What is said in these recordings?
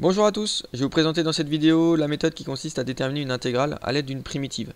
Bonjour à tous, je vais vous présenter dans cette vidéo la méthode qui consiste à déterminer une intégrale à l'aide d'une primitive.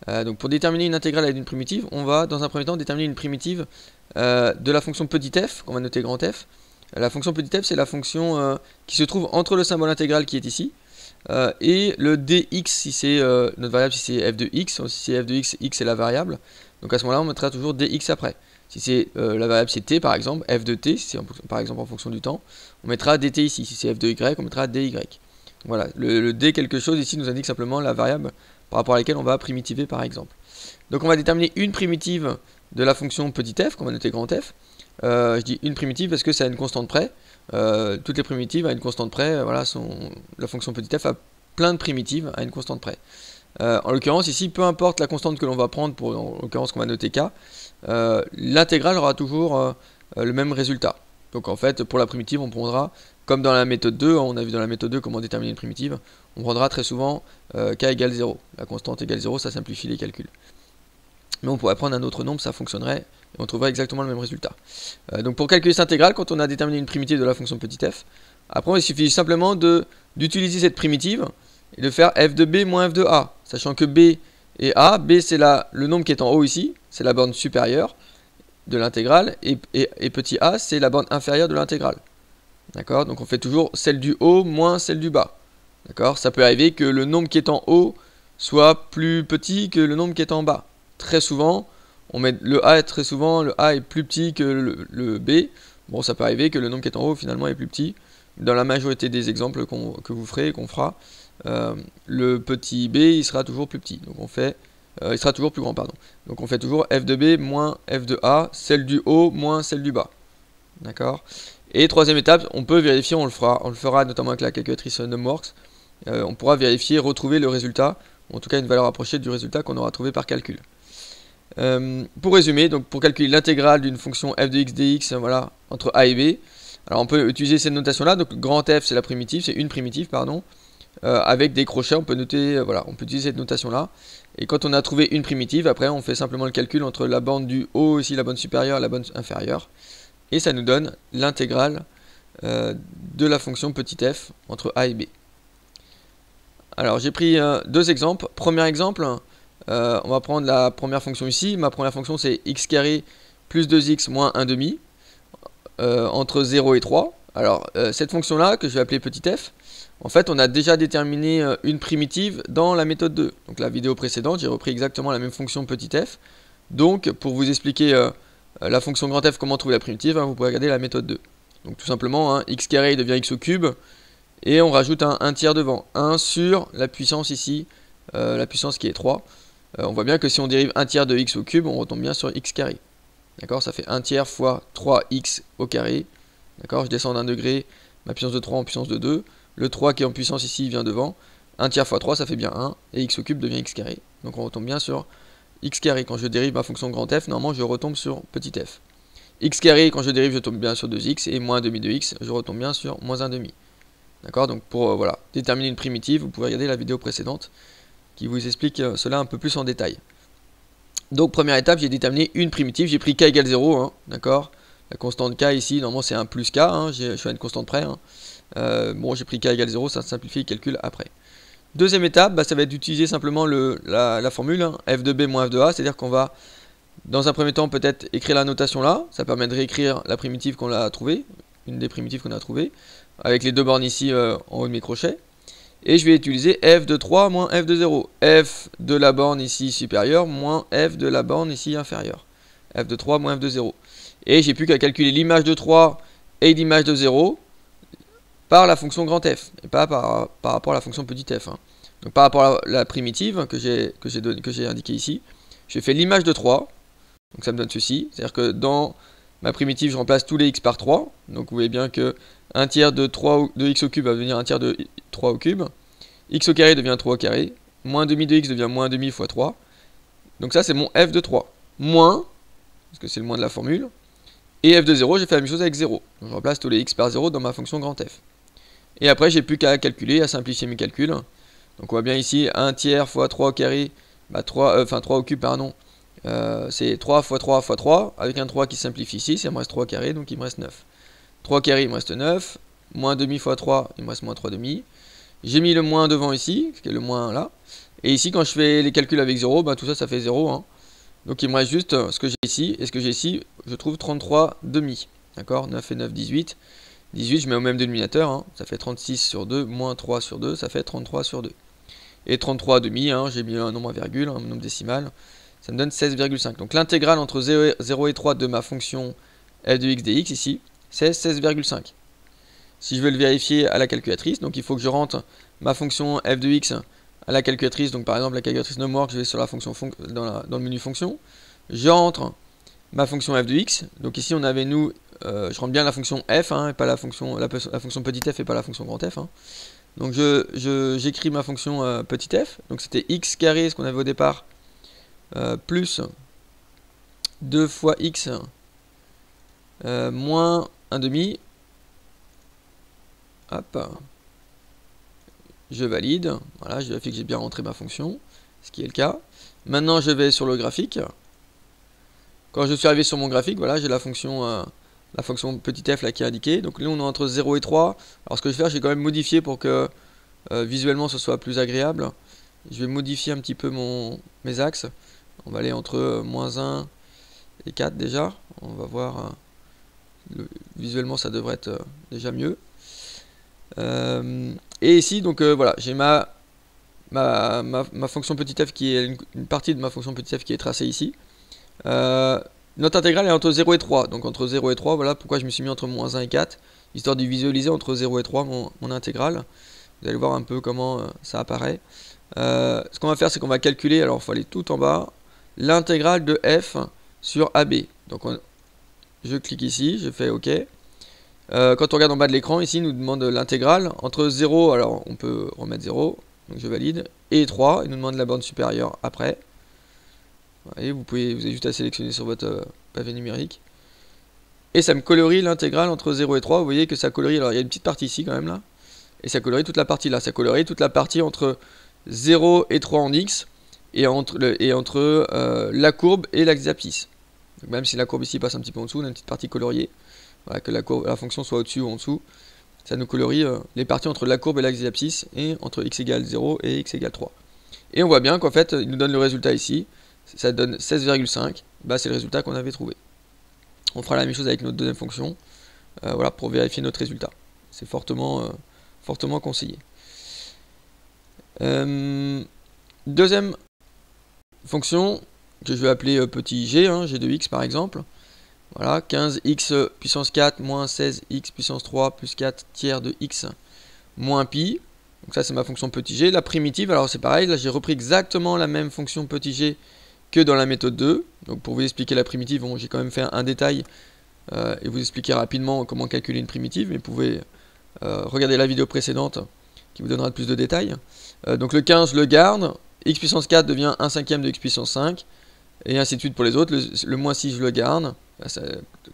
Donc pour déterminer une intégrale à l'aide d'une primitive, on va dans un premier temps déterminer une primitive de la fonction petit f, qu'on va noter grand F. La fonction petit f, c'est la fonction qui se trouve entre le symbole intégral qui est ici, et le dx si c'est notre variable, si c'est f de x, si c'est f de x, x est la variable. Donc à ce moment-là, on mettra toujours dx après. Si c'est la variable c'est t par exemple, f de t, si c'est par exemple en fonction du temps, on mettra dt ici. Si c'est f de y, on mettra dy. Voilà, le d quelque chose ici nous indique simplement la variable par rapport à laquelle on va primitiver par exemple. Donc on va déterminer une primitive de la fonction petit f, qu'on va noter grand F. Je dis une primitive parce que c'est à une constante près. Toutes les primitives à une constante près, voilà, la fonction petit f a plein de primitives à une constante près. En l'occurrence ici, peu importe la constante que l'on va prendre, pour en l'occurrence qu'on va noter k, l'intégrale aura toujours le même résultat. Donc en fait, pour la primitive, on prendra, comme dans la méthode 2, on a vu dans la méthode 2 comment déterminer une primitive, on prendra très souvent k égale 0. La constante égale 0, ça simplifie les calculs. Mais on pourrait prendre un autre nombre, ça fonctionnerait, et on trouverait exactement le même résultat. Donc pour calculer cette intégrale, quand on a déterminé une primitive de la fonction petit f, après il suffit simplement d'utiliser cette primitive, et de faire f de b moins f de a, sachant que b et a, b c'est le nombre qui est en haut ici, c'est la borne supérieure de l'intégrale, et petit a c'est la borne inférieure de l'intégrale. D'accord? Donc on fait toujours celle du haut moins celle du bas. D'accord? Ça peut arriver que le nombre qui est en haut soit plus petit que le nombre qui est en bas. Très souvent, on met le a est plus petit que le b. Bon, ça peut arriver que le nombre qui est en haut finalement est plus petit. Dans la majorité des exemples que vous ferez, qu'on fera, le petit b il sera toujours plus petit. Donc on fait il sera toujours plus grand, pardon. Donc on fait toujours f de b moins f de a, celle du haut moins celle du bas. D'accord? Et troisième étape, on peut vérifier, on le fera notamment avec la calculatrice NumWorks. On pourra vérifier, retrouver le résultat, ou en tout cas une valeur approchée du résultat qu'on aura trouvé par calcul. Pour résumer, donc pour calculer l'intégrale d'une fonction f de x dx, voilà, entre a et b, alors on peut utiliser cette notation là, donc grand F c'est la primitive, c'est une primitive, pardon. Avec des crochets, on peut noter, voilà, on peut utiliser cette notation là. Et quand on a trouvé une primitive, après on fait simplement le calcul entre la borne du haut, ici la borne supérieure et la borne inférieure. Et ça nous donne l'intégrale de la fonction petit f entre a et b. Alors j'ai pris deux exemples. Premier exemple, on va prendre la première fonction ici. Ma première fonction c'est x carré plus 2x moins 1 demi entre 0 et 3. Alors cette fonction là que je vais appeler petit f, en fait on a déjà déterminé une primitive dans la méthode 2. Donc la vidéo précédente j'ai repris exactement la même fonction petit f. Donc pour vous expliquer la fonction grand F comment trouver la primitive, hein, vous pouvez regarder la méthode 2. Donc tout simplement hein, x carré devient x au cube et on rajoute un tiers devant, 1 sur la puissance ici, la puissance qui est 3. On voit bien que si on dérive 1 tiers de x au cube, on retombe bien sur x carré. D'accord, ça fait 1 tiers fois 3x au carré. D'accord, je descends d'un degré, ma puissance de 3 en puissance de 2. Le 3 qui est en puissance ici vient devant. 1 tiers fois 3, ça fait bien 1. Et x au cube devient x carré. Donc on retombe bien sur x carré. Quand je dérive ma fonction grand F, normalement je retombe sur petit f. X carré, quand je dérive, je tombe bien sur 2x. Et moins 1 demi de x, je retombe bien sur moins 1 demi. D'accord, donc pour voilà, déterminer une primitive, vous pouvez regarder la vidéo précédente qui vous explique cela un peu plus en détail. Donc première étape, j'ai déterminé une primitive, j'ai pris k égale 0, hein, d'accord. La constante k ici, normalement c'est un plus k, hein, je suis à une constante près. Hein. Bon, j'ai pris k égale 0, ça simplifie le calcul après. Deuxième étape, ça va être d'utiliser simplement la formule, hein, f de b moins f de a, c'est-à-dire qu'on va, dans un premier temps, peut-être écrire la notation là, ça permet de réécrire la primitive qu'on a trouvée, une des primitives qu'on a trouvées, avec les deux bornes ici en haut de mes crochets. Et je vais utiliser f de 3 moins f de 0. F de la borne ici supérieure moins f de la borne ici inférieure. F de 3 moins f de 0. Et j'ai plus qu'à calculer l'image de 3 et l'image de 0 par la fonction grand F. Et pas par rapport à la fonction petit f. Hein. Donc par rapport à la primitive que j'ai indiquée ici, j'ai fait l'image de 3. Donc ça me donne ceci. C'est-à-dire que dans ma primitive, je remplace tous les x par 3. Donc vous voyez bien que 1 tiers de x au cube va devenir 1 tiers de 3 au cube. X au carré devient 3 au carré. Moins demi de x devient moins demi fois 3. Donc ça c'est mon f de 3. Moins, parce que c'est le moins de la formule. Et f de 0, j'ai fait la même chose avec 0. Donc je remplace tous les x par 0 dans ma fonction grand F. Et après j'ai plus qu'à calculer, à simplifier mes calculs. Donc on voit bien ici 1 tiers fois 3 au carré, 3 au cube pardon. C'est 3 fois 3 fois 3, avec un 3 qui simplifie ici, ça me reste 3 au carré, donc il me reste 9. 3 au carré, il me reste 9, moins demi fois 3, il me reste moins 3 demi. J'ai mis le moins devant ici, qui est le moins là. Et ici, quand je fais les calculs avec 0, ben, tout ça, ça fait 0. Hein. Donc il me reste juste ce que j'ai ici. Et ce que j'ai ici, je trouve 33 demi. D'accord, 9 et 9, 18. 18, je mets au même dénominateur. Hein. Ça fait 36 sur 2, moins 3 sur 2, ça fait 33 sur 2. Et 33 demi, hein, j'ai mis un nombre à virgule, un nombre décimal. Ça me donne 16,5. Donc l'intégrale entre 0 et 3 de ma fonction f de x dx ici, c'est 16,5. Si je veux le vérifier à la calculatrice, donc il faut que je rentre ma fonction f de x à la calculatrice. Donc par exemple la calculatrice no more, je vais sur la fonction dans le menu fonction. Je rentre ma fonction f de x. Donc ici on avait je rentre bien la fonction f, hein, et pas la fonction petit f et pas la fonction grand f. Hein. Donc j'écris ma fonction petit f. Donc c'était x carré, ce qu'on avait au départ, plus 2 fois x moins 1 demi. Hop. Je valide. Voilà, je vérifie que j'ai bien rentré ma fonction, ce qui est le cas. Maintenant, je vais sur le graphique. Quand je suis arrivé sur mon graphique, voilà, j'ai la fonction petit f là qui est indiquée. Donc là, on est entre 0 et 3. Alors, ce que je vais faire, j'ai quand même modifié pour que visuellement ce soit plus agréable. Je vais modifier un petit peu mes axes. On va aller entre moins 1 et 4 déjà. On va voir. Visuellement, ça devrait être déjà mieux. Et ici, donc voilà, j'ai ma fonction petit f qui est une partie de ma fonction petit f qui est tracée ici. Notre intégrale est entre 0 et 3. Donc entre 0 et 3, voilà pourquoi je me suis mis entre moins 1 et 4, histoire de visualiser entre 0 et 3 mon intégrale. Vous allez voir un peu comment ça apparaît. Ce qu'on va faire, c'est qu'on va calculer, alors il faut aller tout en bas, l'intégrale de f sur AB. Donc je clique ici, je fais OK. Quand on regarde en bas de l'écran, ici, il nous demande l'intégrale entre 0, alors on peut remettre 0, donc je valide, et 3, il nous demande la borne supérieure après. Et vous avez juste à sélectionner sur votre pavé numérique. Et ça me colorie l'intégrale entre 0 et 3, vous voyez que ça colorie, alors il y a une petite partie ici quand même là, et ça colorie toute la partie là, ça colorie toute la partie entre 0 et 3 en x, et entre la courbe et l'axe d'abscisse. Donc même si la courbe ici passe un petit peu en dessous, on a une petite partie coloriée. Voilà, que la fonction soit au-dessus ou en dessous, ça nous colorie les parties entre la courbe et l'axe d'abscisse et entre x égale 0 et x égale 3. Et on voit bien qu'en fait, il nous donne le résultat ici, ça donne 16,5, bah, c'est le résultat qu'on avait trouvé. On fera la même chose avec notre deuxième fonction, voilà, pour vérifier notre résultat. C'est fortement conseillé. Deuxième fonction, que je vais appeler petit g, hein, g de x par exemple. Voilà, 15x puissance 4 moins 16x puissance 3 plus 4 tiers de x moins pi. Donc ça c'est ma fonction petit g. La primitive, alors c'est pareil, là j'ai repris exactement la même fonction petit g que dans la méthode 2. Donc pour vous expliquer la primitive, bon, j'ai quand même fait un détail et vous expliquer rapidement comment calculer une primitive. Mais vous pouvez regarder la vidéo précédente qui vous donnera plus de détails. Donc le 15 je le garde, x puissance 4 devient 1/5 de x puissance 5. Et ainsi de suite pour les autres. Le moins 6 je le garde.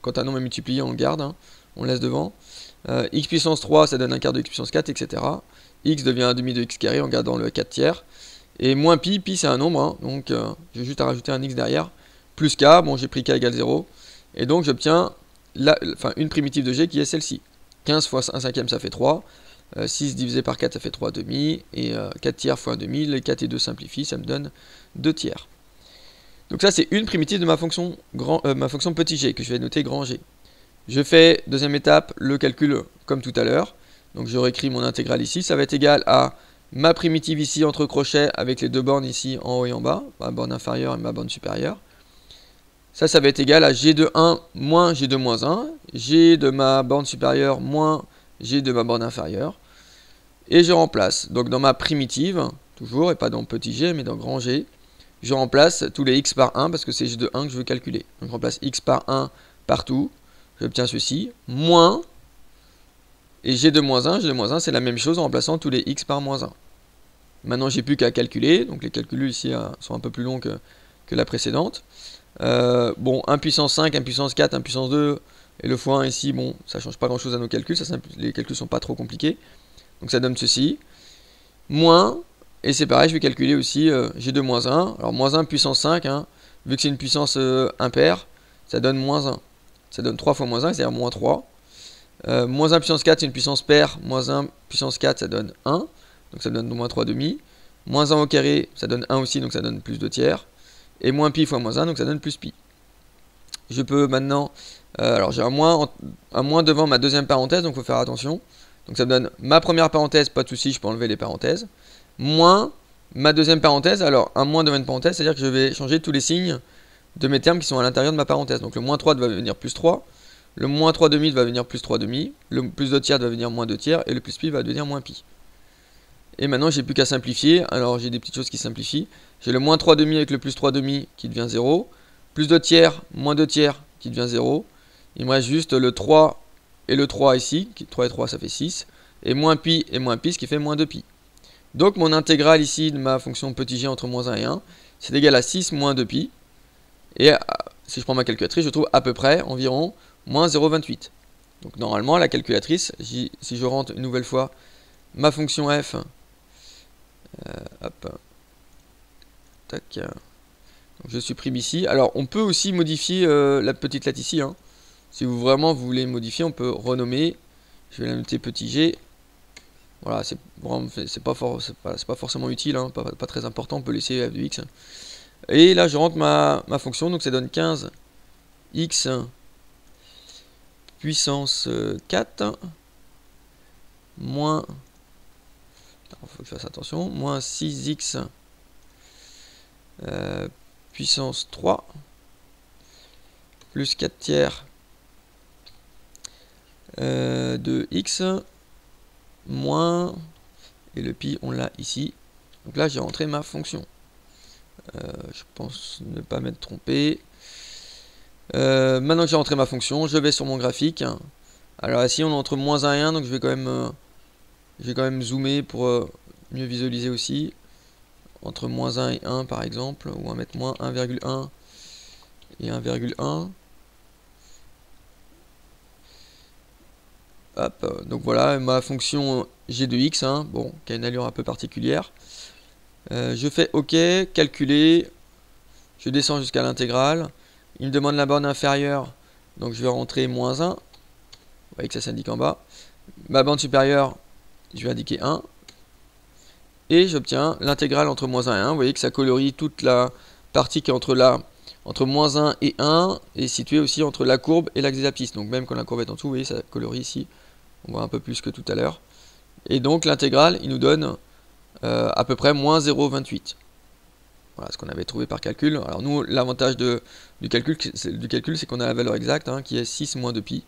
Quand un nombre est multiplié, on le garde, hein, on le laisse devant. X puissance 3, ça donne un quart de x puissance 4, etc. X devient un demi de x carré en gardant le 4 tiers. Et moins pi, pi c'est un nombre, hein, donc j'ai juste à rajouter un x derrière. Plus k, bon j'ai pris k égale 0. Et donc j'obtiens une primitive de g qui est celle-ci. 15 fois 1/5 ça fait 3. 6 divisé par 4 ça fait 3 demi. Et 4 tiers fois 1 demi, les 4 et 2 simplifient, ça me donne 2 tiers. Donc ça c'est une primitive de ma fonction petit g que je vais noter grand G. Je fais, deuxième étape, le calcul comme tout à l'heure. Donc je réécris mon intégrale ici. Ça va être égal à ma primitive ici entre crochets avec les deux bornes ici en haut et en bas. Ma borne inférieure et ma borne supérieure. Ça va être égal à g de 1 moins g de moins 1. G de ma borne supérieure moins g de ma borne inférieure. Et je remplace. Donc dans ma primitive, toujours, et pas dans petit g, mais dans grand G, je remplace tous les x par 1 parce que c'est g de 1 que je veux calculer. Donc je remplace x par 1 partout. J'obtiens ceci. Moins. Et g de moins 1. G de moins 1 c'est la même chose en remplaçant tous les x par moins 1. Maintenant j'ai plus qu'à calculer. Donc les calculs ici sont un peu plus longs que la précédente. Bon, 1 puissance 5, 1 puissance 4, 1 puissance 2. Et le x1 ici, bon, ça change pas grand chose à nos calculs. Les calculs sont pas trop compliqués. Donc ça donne ceci. Moins. Et c'est pareil, je vais calculer aussi g de moins 1. Alors moins 1 puissance 5, hein, vu que c'est une puissance impaire, ça donne moins 1. Ça donne 3 fois moins 1, c'est-à-dire moins 3. Moins 1 puissance 4 c'est une puissance paire, moins 1 puissance 4 ça donne 1, donc ça donne moins 3 demi. Moins 1 au carré ça donne 1 aussi, donc ça donne plus 2 tiers. Et moins pi fois moins 1, donc ça donne plus pi. Je peux maintenant, alors j'ai un moins devant ma deuxième parenthèse, donc il faut faire attention. Donc ça me donne ma première parenthèse, pas de souci, je peux enlever les parenthèses. Moins ma deuxième parenthèse, alors un moins devant une parenthèse, c'est-à-dire que je vais changer tous les signes de mes termes qui sont à l'intérieur de ma parenthèse. Donc le moins 3 va venir plus 3, le moins 3 demi va venir plus 3 demi, le plus 2 tiers va venir moins 2 tiers, et le plus pi va devenir moins pi. Et maintenant j'ai plus qu'à simplifier, alors j'ai des petites choses qui simplifient. J'ai le moins 3 demi avec le plus 3 demi qui devient 0, plus 2 tiers, moins 2 tiers qui devient 0. Il me reste juste le 3 et le 3 ici, 3 et 3 ça fait 6, et moins pi, ce qui fait moins 2 pi. Donc mon intégrale ici de ma fonction petit g entre moins 1 et 1, c'est égal à 6 moins 2 pi. Et si je prends ma calculatrice, je trouve à peu près environ moins 0,28. Donc normalement la calculatrice, si je rentre une nouvelle fois ma fonction f, hop, tac, donc je supprime ici. Alors on peut aussi modifier la petite lettre ici, hein. Si vous vraiment vous voulez modifier, on peut renommer. Je vais la noter petit g. Voilà, c'est pas forcément utile, hein, pas très important, on peut laisser f de x. Et là je rentre ma fonction, donc ça donne 15 x puissance 4 moins, il faut que je fasse attention, moins 6x puissance 3 plus 4 tiers de x moins, et le pi on l'a ici. Donc là j'ai rentré ma fonction. Je pense ne pas m'être trompé. Maintenant que j'ai rentré ma fonction, je vais sur mon graphique. Alors ici on est entre moins 1 et 1, donc je vais quand même zoomer pour mieux visualiser aussi. Entre moins 1 et 1 par exemple, ou on va mettre moins 1,1 et 1,1. Hop, donc voilà ma fonction g de x, hein, bon, qui a une allure un peu particulière. Je fais OK, calculer, je descends jusqu'à l'intégrale. Il me demande la borne inférieure, donc je vais rentrer moins 1. Vous voyez que ça s'indique en bas. Ma borne supérieure, je vais indiquer 1. Et j'obtiens l'intégrale entre moins 1 et 1. Vous voyez que ça colorie toute la partie qui est entre moins 1 et 1, et située aussi entre la courbe et l'axe des abscisses. Donc même quand la courbe est en dessous, vous voyez, ça colorie ici. On voit un peu plus que tout à l'heure. Et donc l'intégrale, il nous donne à peu près moins 0,28. Voilà ce qu'on avait trouvé par calcul. Alors nous, l'avantage du calcul, c'est qu'on a la valeur exacte, hein, qui est 6 moins 2 pi.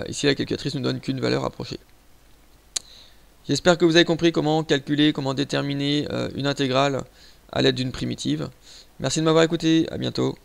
Ici, la calculatrice ne donne qu'une valeur approchée. J'espère que vous avez compris comment calculer, comment déterminer une intégrale à l'aide d'une primitive. Merci de m'avoir écouté, à bientôt.